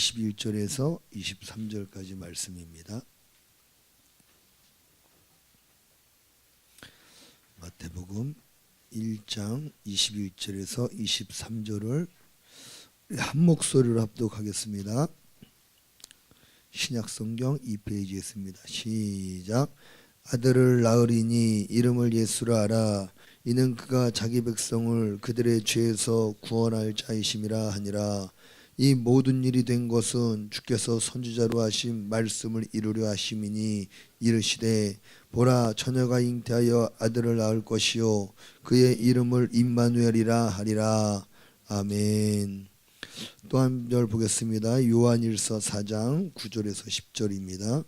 21절에서 23절까지 말씀입니다. 마태복음 1장 21절에서 23절을 한 목소리로 합독하겠습니다. 신약성경 2페이지에 있습니다. 시작. 아들을 낳으리니 이름을 예수라 하라. 이는 그가 자기 백성을 그들의 죄에서 구원할 자이심이라 하니라. 이 모든 일이 된 것은 주께서 선지자로 하신 말씀을 이루려 하심이니 이르시되 보라 처녀가 잉태하여 아들을 낳을 것이요 그의 이름을 임마누엘이라 하리라. 아멘. 또 한 절 보겠습니다. 요한일서 4장 9절에서 10절입니다.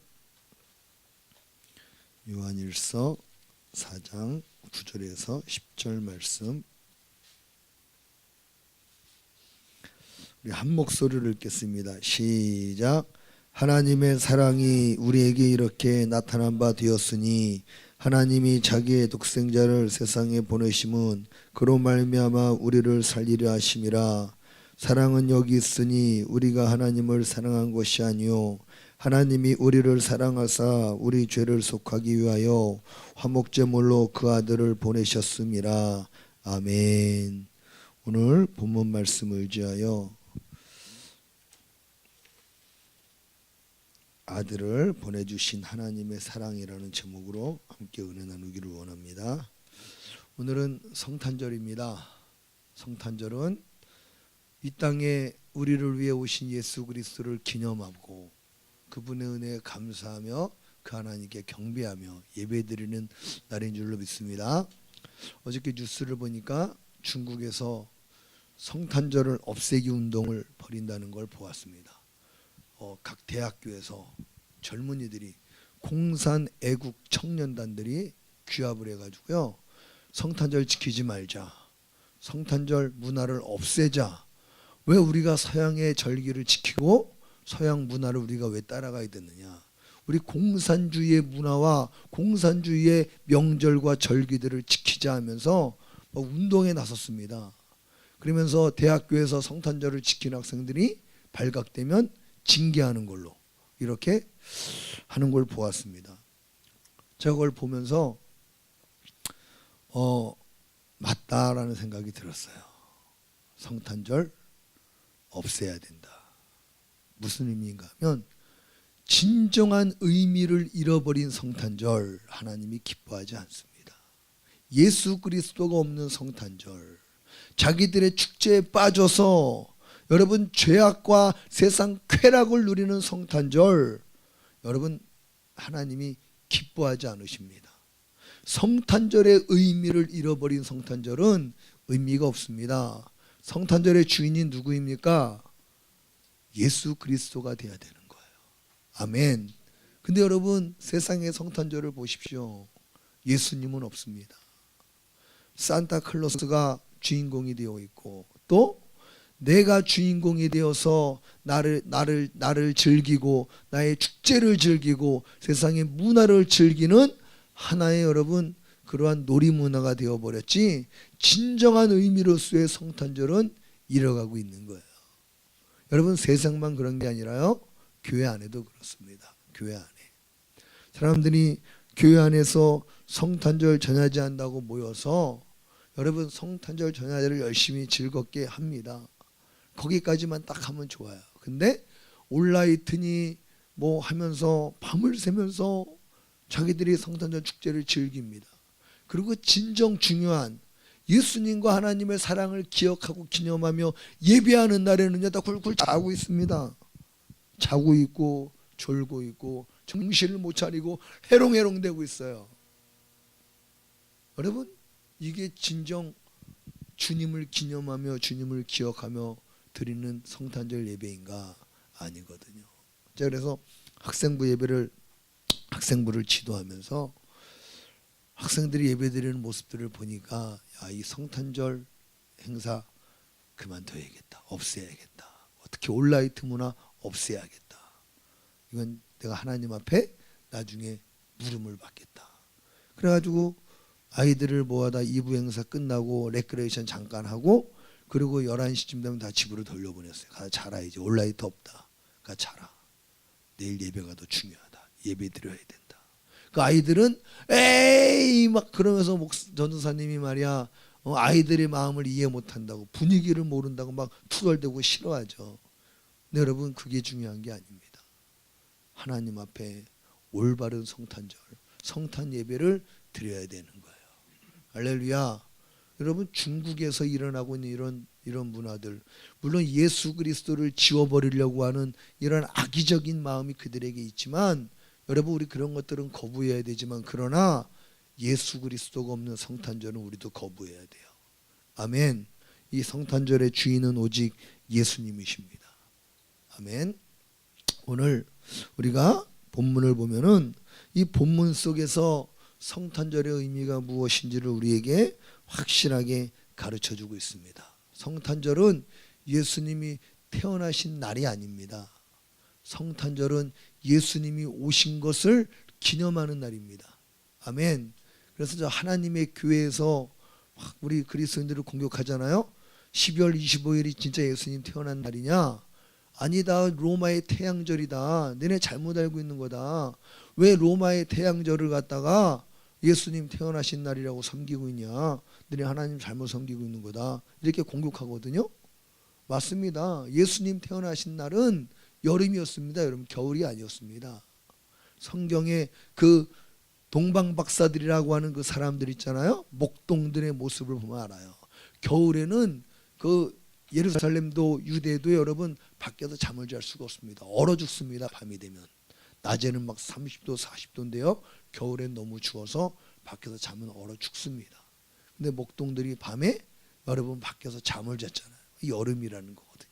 요한일서 4장 9절에서 10절 말씀 우리 한 목소리를 읽겠습니다. 시작. 하나님의 사랑이 우리에게 이렇게 나타난 바 되었으니 하나님이 자기의 독생자를 세상에 보내심은 그로 말미암아 우리를 살리려 하심이라. 사랑은 여기 있으니 우리가 하나님을 사랑한 것이 아니요 하나님이 우리를 사랑하사 우리 죄를 속하기 위하여 화목제물로 그 아들을 보내셨음이라. 아멘. 오늘 본문 말씀을 의지하여 아들을 보내주신 하나님의 사랑이라는 제목으로 함께 은혜 나누기를 원합니다. 오늘은 성탄절입니다. 성탄절은 이 땅에 우리를 위해 오신 예수 그리스도를 기념하고 그분의 은혜에 감사하며 그 하나님께 경배하며 예배드리는 날인 줄로 믿습니다. 어저께 뉴스를 보니까 중국에서 성탄절을 없애기 운동을 벌인다는 걸 보았습니다. 각 대학교에서 젊은이들이 공산 애국 청년단들이 규합을 해가지고요, 성탄절 지키지 말자, 성탄절 문화를 없애자. 왜 우리가 서양의 절기를 지키고 서양 문화를 우리가 왜 따라가야 되느냐. 우리 공산주의의 문화와 공산주의의 명절과 절기들을 지키자 하면서 운동에 나섰습니다. 그러면서 대학교에서 성탄절을 지키는 학생들이 발각되면 징계하는 걸로 이렇게 하는 걸 보았습니다. 제가 그걸 보면서 맞다라는 생각이 들었어요. 성탄절 없애야 된다. 무슨 의미인가 하면 진정한 의미를 잃어버린 성탄절 하나님이 기뻐하지 않습니다. 예수 그리스도가 없는 성탄절, 자기들의 축제에 빠져서 여러분 죄악과 세상 쾌락을 누리는 성탄절, 여러분 하나님이 기뻐하지 않으십니다. 성탄절의 의미를 잃어버린 성탄절은 의미가 없습니다. 성탄절의 주인이 누구입니까? 예수 그리스도가 돼야 되는 거예요. 아멘. 근데 여러분 세상의 성탄절을 보십시오. 예수님은 없습니다. 산타클로스가 주인공이 되어 있고 또 내가 주인공이 되어서 나를 즐기고 나의 축제를 즐기고 세상의 문화를 즐기는 하나의 여러분 그러한 놀이문화가 되어버렸지 진정한 의미로서의 성탄절은 잃어가고 있는 거예요. 여러분 세상만 그런 게 아니라요, 교회 안에도 그렇습니다. 교회 안에 사람들이 교회 안에서 성탄절 전야제 한다고 모여서 여러분 성탄절 전야제를 열심히 즐겁게 합니다. 거기까지만 딱 하면 좋아요. 근데 온라이트니 뭐 하면서 밤을 새면서 자기들이 성탄절 축제를 즐깁니다. 그리고 진정 중요한 예수님과 하나님의 사랑을 기억하고 기념하며 예배하는 날에는요 다 굴굴 자고 있습니다. 자고 있고 졸고 있고 정신을 못 차리고 해롱해롱대고 있어요. 여러분 이게 진정 주님을 기념하며 주님을 기억하며 드리는 성탄절 예배인가? 아니거든요. 자, 그래서 학생부를 지도하면서 학생들이 예배드리는 모습들을 보니까 이 성탄절 행사 그만둬야겠다, 없애야겠다, 어떻게 온라이트 문화 없애야겠다. 이건 내가 하나님 앞에 나중에 물음을 받겠다. 그래가지고 아이들을 모아다 2부 행사 끝나고 레크레이션 잠깐 하고 그리고 11시쯤 되면 다 집으로 돌려보냈어요. 가서 자라, 이제 온라이트 없다. 자라. 내일 예배가 더 중요하다. 예배 드려야 된다. 그 아이들은 에이 막 그러면서 전도사님이 말이야 아이들의 마음을 이해 못한다고 분위기를 모른다고 막 투덜대고 싫어하죠. 근데 여러분 그게 중요한 게 아닙니다. 하나님 앞에 올바른 성탄절, 성탄 예배를 드려야 되는 거예요. 할렐루야. 여러분 중국에서 일어나고 있는 이런 문화들, 물론 예수 그리스도를 지워버리려고 하는 이런 악의적인 마음이 그들에게 있지만 여러분 우리 그런 것들은 거부해야 되지만 그러나 예수 그리스도가 없는 성탄절은 우리도 거부해야 돼요. 아멘. 이 성탄절의 주인은 오직 예수님이십니다. 아멘. 오늘 우리가 본문을 보면은 이 본문 속에서 성탄절의 의미가 무엇인지를 우리에게 확실하게 가르쳐주고 있습니다. 성탄절은 예수님이 태어나신 날이 아닙니다. 성탄절은 예수님이 오신 것을 기념하는 날입니다. 아멘. 그래서 저 하나님의 교회에서 우리 그리스도인들을 공격하잖아요. 12월 25일이 진짜 예수님 태어난 날이냐? 아니다. 로마의 태양절이다. 너네 잘못 알고 있는 거다. 왜 로마의 태양절을 갖다가 예수님 태어나신 날이라고 섬기고 있냐? 너네 하나님 잘못 섬기고 있는 거다. 이렇게 공격하거든요. 맞습니다. 예수님 태어나신 날은 여름이었습니다. 여러분 겨울이 아니었습니다. 성경에 그 동방박사들이라고 하는 그 사람들 있잖아요. 목동들의 모습을 보면 알아요. 겨울에는 그 예루살렘도 유대도 여러분 밖에서 잠을 잘 수가 없습니다. 얼어 죽습니다. 밤이 되면. 낮에는 막 30도 40도인데요. 겨울엔 너무 추워서 밖에서 자면 얼어 죽습니다. 근데 목동들이 밤에 여러분 밖에서 잠을 잤잖아요. 여름이라는 거거든요.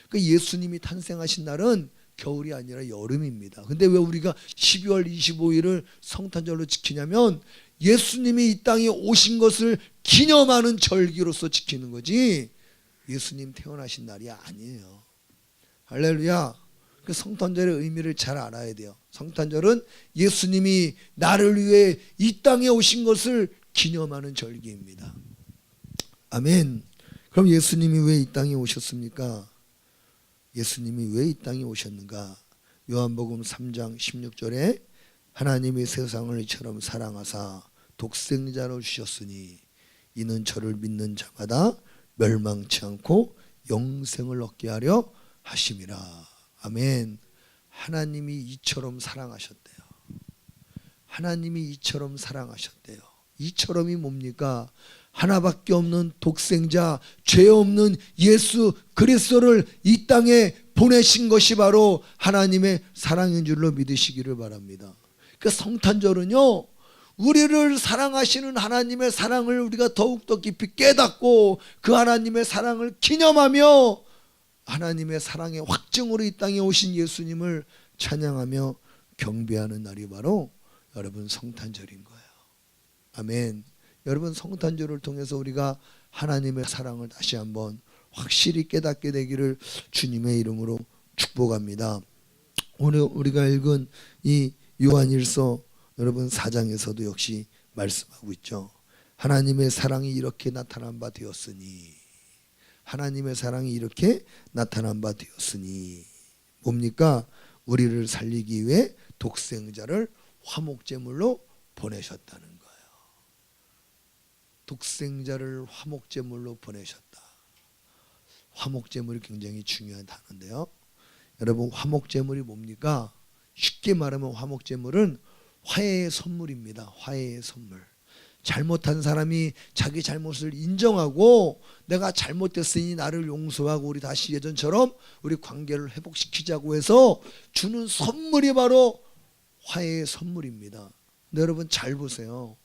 그러니까 예수님이 탄생하신 날은 겨울이 아니라 여름입니다. 근데 왜 우리가 12월 25일을 성탄절로 지키냐면 예수님이 이 땅에 오신 것을 기념하는 절기로서 지키는 거지 예수님 태어나신 날이 아니에요. 할렐루야. 그 성탄절의 의미를 잘 알아야 돼요. 성탄절은 예수님이 나를 위해 이 땅에 오신 것을 기념하는 절기입니다. 아멘. 그럼 예수님이 왜 이 땅에 오셨습니까? 예수님이 왜 이 땅에 오셨는가? 요한복음 3장 16절에 하나님이 세상을 이처럼 사랑하사 독생자를 주셨으니 이는 저를 믿는 자마다 멸망치 않고 영생을 얻게 하려 하심이라. 아멘. 하나님이 이처럼 사랑하셨대요. 하나님이 이처럼 사랑하셨대요. 이처럼이 뭡니까? 하나밖에 없는 독생자, 죄 없는 예수 그리스도를 이 땅에 보내신 것이 바로 하나님의 사랑인 줄로 믿으시기를 바랍니다. 그 성탄절은요, 우리를 사랑하시는 하나님의 사랑을 우리가 더욱더 깊이 깨닫고 그 하나님의 사랑을 기념하며 하나님의 사랑의 확증으로 이 땅에 오신 예수님을 찬양하며 경배하는 날이 바로 여러분 성탄절인 거예요. 아멘. 여러분 성탄절을 통해서 우리가 하나님의 사랑을 다시 한번 확실히 깨닫게 되기를 주님의 이름으로 축복합니다. 오늘 우리가 읽은 이 요한일서 여러분 4장에서도 역시 말씀하고 있죠. 하나님의 사랑이 이렇게 나타난 바 되었으니, 하나님의 사랑이 이렇게 나타난 바 되었으니 뭡니까? 우리를 살리기 위해 독생자를 화목제물로 보내셨다는 거예요. 독생자를 화목제물로 보내셨다. 화목제물이 굉장히 중요한 단어인데요. 여러분 화목제물이 뭡니까? 쉽게 말하면 화목제물은 화해의 선물입니다. 화해의 선물. 잘못한 사람이 자기 잘못을 인정하고 내가 잘못됐으니 나를 용서하고 우리 다시 예전처럼 우리 관계를 회복시키자고 해서 주는 선물이 바로 화해의 선물입니다. 근데 여러분 잘 보세요.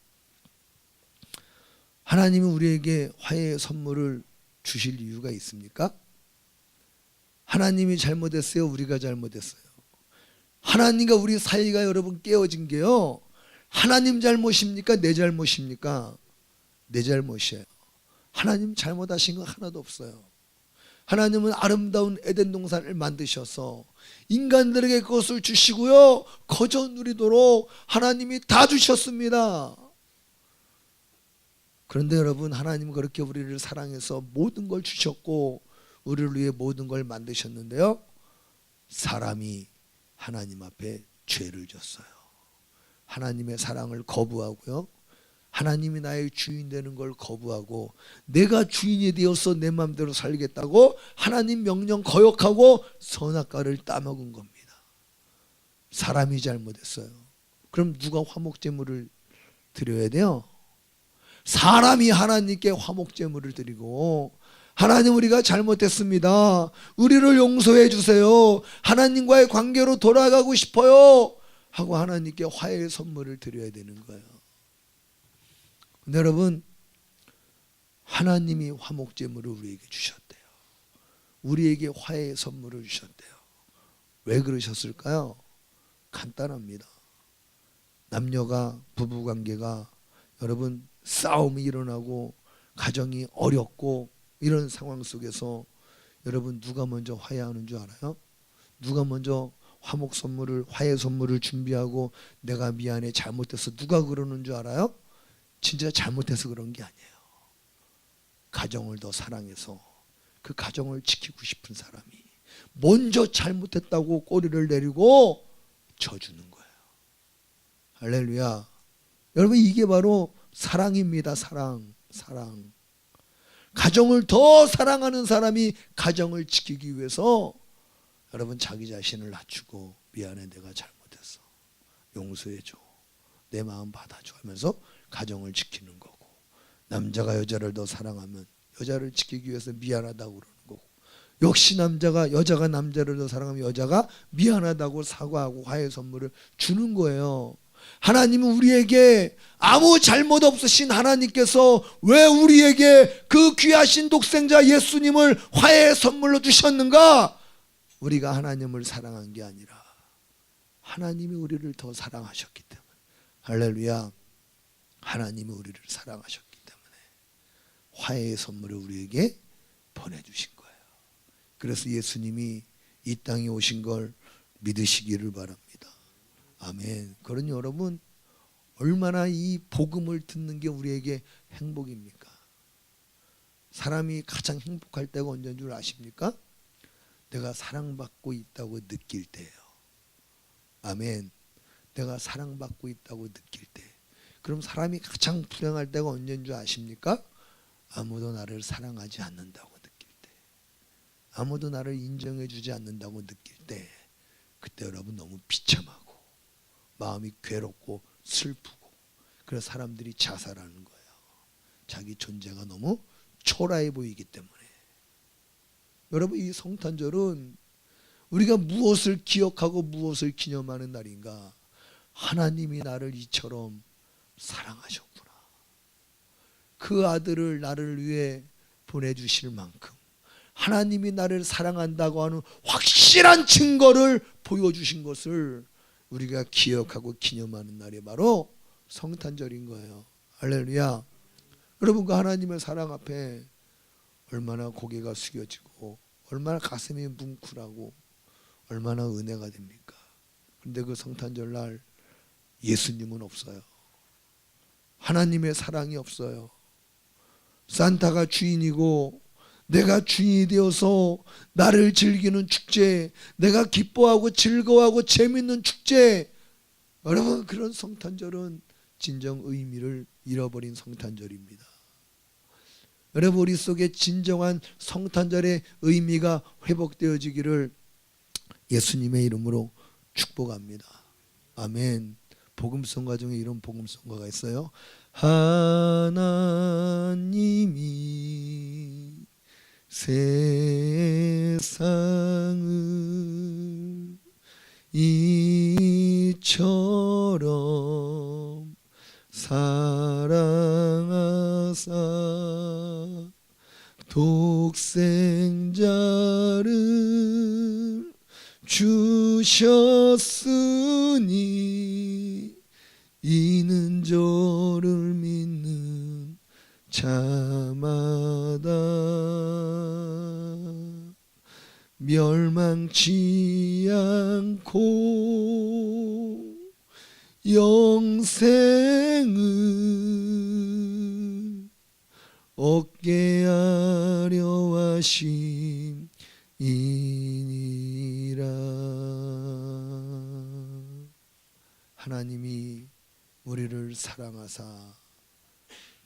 하나님은 우리에게 화해의 선물을 주실 이유가 있습니까? 하나님이 잘못했어요? 우리가 잘못했어요? 하나님과 우리 사이가 여러분 깨어진 게요, 하나님 잘못입니까? 내 잘못입니까? 내 잘못이에요. 하나님 잘못하신 거 하나도 없어요. 하나님은 아름다운 에덴 동산을 만드셔서 인간들에게 그것을 주시고요, 거저 누리도록 하나님이 다 주셨습니다. 그런데 여러분 하나님은 그렇게 우리를 사랑해서 모든 걸 주셨고 우리를 위해 모든 걸 만드셨는데요, 사람이 하나님 앞에 죄를 졌어요. 하나님의 사랑을 거부하고요. 하나님이 나의 주인 되는 걸 거부하고 내가 주인이 되어서 내 마음대로 살겠다고 하나님 명령 거역하고 선악과를 따먹은 겁니다. 사람이 잘못했어요. 그럼 누가 화목제물을 드려야 돼요? 사람이 하나님께 화목제물을 드리고, 하나님 우리가 잘못했습니다, 우리를 용서해 주세요, 하나님과의 관계로 돌아가고 싶어요 하고 하나님께 화해의 선물을 드려야 되는 거예요. 근데 여러분, 하나님이 화목제물을 우리에게 주셨대요. 우리에게 화해의 선물을 주셨대요. 왜 그러셨을까요? 간단합니다. 남녀가, 부부관계가 여러분 싸움이 일어나고 가정이 어렵고 이런 상황 속에서 여러분 누가 먼저 화해하는 줄 알아요? 누가 먼저 화목 선물을, 화해 선물을 준비하고 내가 미안해 잘못해서 누가 그러는 줄 알아요? 진짜 잘못해서 그런 게 아니에요. 가정을 더 사랑해서 그 가정을 지키고 싶은 사람이 먼저 잘못했다고 꼬리를 내리고 져주는 거예요. 할렐루야. 여러분, 이게 바로 사랑입니다. 사랑. 가정을 더 사랑하는 사람이 가정을 지키기 위해서 여러분 자기 자신을 낮추고 미안해, 내가 잘못했어, 용서해줘, 내 마음 받아줘 하면서 가정을 지키는 거고, 남자가 여자를 더 사랑하면 여자를 지키기 위해서 미안하다고 그러는 거고, 역시 여자가 남자를 더 사랑하면 여자가 미안하다고 사과하고 화해 선물을 주는 거예요. 하나님은 우리에게 아무 잘못 없으신 하나님께서 왜 우리에게 그 귀하신 독생자 예수님을 화해의 선물로 주셨는가? 우리가 하나님을 사랑한 게 아니라 하나님이 우리를 더 사랑하셨기 때문에, 할렐루야, 하나님이 우리를 사랑하셨기 때문에 화해의 선물을 우리에게 보내주신 거예요. 그래서 예수님이 이 땅에 오신 걸 믿으시기를 바랍니다. 아멘. 그러니 여러분, 얼마나 이 복음을 듣는 게 우리에게 행복입니까? 사람이 가장 행복할 때가 언제인 줄 아십니까? 내가 사랑받고 있다고 느낄 때예요. 아멘. 내가 사랑받고 있다고 느낄 때. 그럼 사람이 가장 불행할 때가 언제인 줄 아십니까? 아무도 나를 사랑하지 않는다고 느낄 때, 아무도 나를 인정해 주지 않는다고 느낄 때, 그때 여러분 너무 비참하고 마음이 괴롭고 슬프고, 그래서 사람들이 자살하는 거예요. 자기 존재가 너무 초라해 보이기 때문에. 여러분, 이 성탄절은 우리가 무엇을 기억하고 무엇을 기념하는 날인가? 하나님이 나를 이처럼 사랑하셨구나, 그 아들을 나를 위해 보내주실 만큼 하나님이 나를 사랑한다고 하는 확실한 증거를 보여주신 것을 우리가 기억하고 기념하는 날이 바로 성탄절인 거예요. 할렐루야. 여러분, 그 하나님의 사랑 앞에 얼마나 고개가 숙여지고 얼마나 가슴이 뭉클하고 얼마나 은혜가 됩니까? 그런데 그 성탄절 날 예수님은 없어요. 하나님의 사랑이 없어요. 산타가 주인이고 내가 주인이 되어서 나를 즐기는 축제, 내가 기뻐하고 즐거워하고 재밌는 축제, 여러분, 그런 성탄절은 진정 의미를 잃어버린 성탄절입니다. 여러분, 우리 속에 진정한 성탄절의 의미가 회복되어지기를 예수님의 이름으로 축복합니다. 아멘. 복음성가 중에 이런 복음성가가 있어요. 하나님이 세상을 이처럼 사랑하사 독생자를 주셨으니 이는 저를 믿는 자마다 멸망치 않고 영생을 얻게 하려 하심이니라. 하나님이 우리를 사랑하사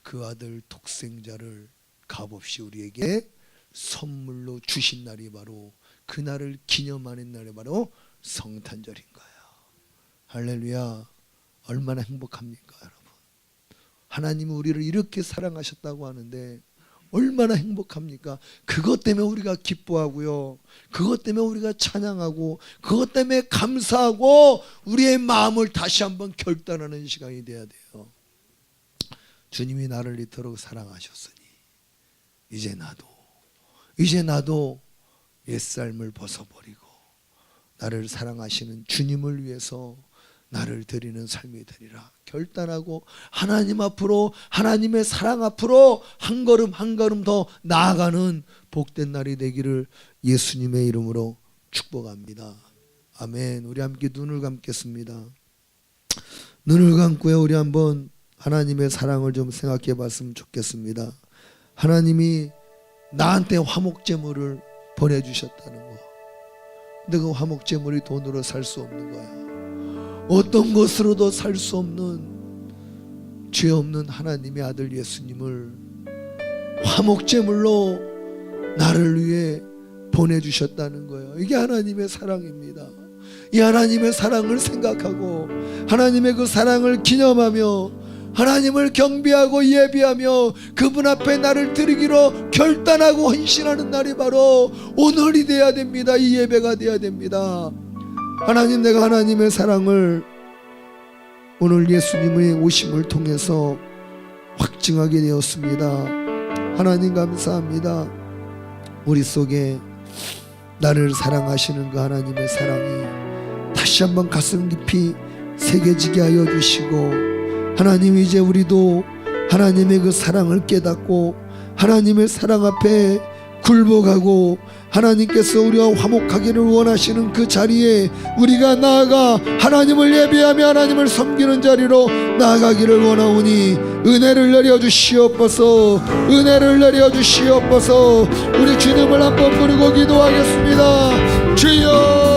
그 아들 독생자를 값없이 우리에게 선물로 주신 날이 바로 그날을 기념하는 날이 바로 성탄절인 거예요. 할렐루야. 얼마나 행복합니까 여러분. 하나님은 우리를 이렇게 사랑하셨다고 하는데 얼마나 행복합니까? 그것 때문에 우리가 기뻐하고요, 그것 때문에 우리가 찬양하고, 그것 때문에 감사하고 우리의 마음을 다시 한번 결단하는 시간이 돼야 돼요. 주님이 나를 이토록 사랑하셨으니 이제 나도 옛삶을 벗어버리고 나를 사랑하시는 주님을 위해서 나를 드리는 삶이 되리라 결단하고 하나님 앞으로, 하나님의 사랑 앞으로 한 걸음 한 걸음 더 나아가는 복된 날이 되기를 예수님의 이름으로 축복합니다. 아멘. 우리 함께 눈을 감겠습니다. 눈을 감고요, 우리 한번 하나님의 사랑을 좀 생각해 봤으면 좋겠습니다. 하나님이 나한테 화목제물을 보내주셨다는 거. 근데 그 화목제물이 돈으로 살 수 없는 거야. 어떤 것으로도 살 수 없는 죄 없는 하나님의 아들 예수님을 화목제물로 나를 위해 보내주셨다는 거예요. 이게 하나님의 사랑입니다. 이 하나님의 사랑을 생각하고 하나님의 그 사랑을 기념하며 하나님을 경배하고 예배하며 그분 앞에 나를 드리기로 결단하고 헌신하는 날이 바로 오늘이 돼야 됩니다. 이 예배가 돼야 됩니다. 하나님, 내가 하나님의 사랑을 오늘 예수님의 오심을 통해서 확증하게 되었습니다. 하나님 감사합니다. 우리 속에 나를 사랑하시는 그 하나님의 사랑이 다시 한번 가슴 깊이 새겨지게 하여 주시고, 하나님 이제 우리도 하나님의 그 사랑을 깨닫고 하나님의 사랑 앞에 굴복하고 하나님께서 우리와 화목하기를 원하시는 그 자리에 우리가 나아가 하나님을 예배하며 하나님을 섬기는 자리로 나아가기를 원하오니 은혜를 내려주시옵소서. 은혜를 내려주시옵소서. 우리 주님을 한번 부르고 기도하겠습니다. 주여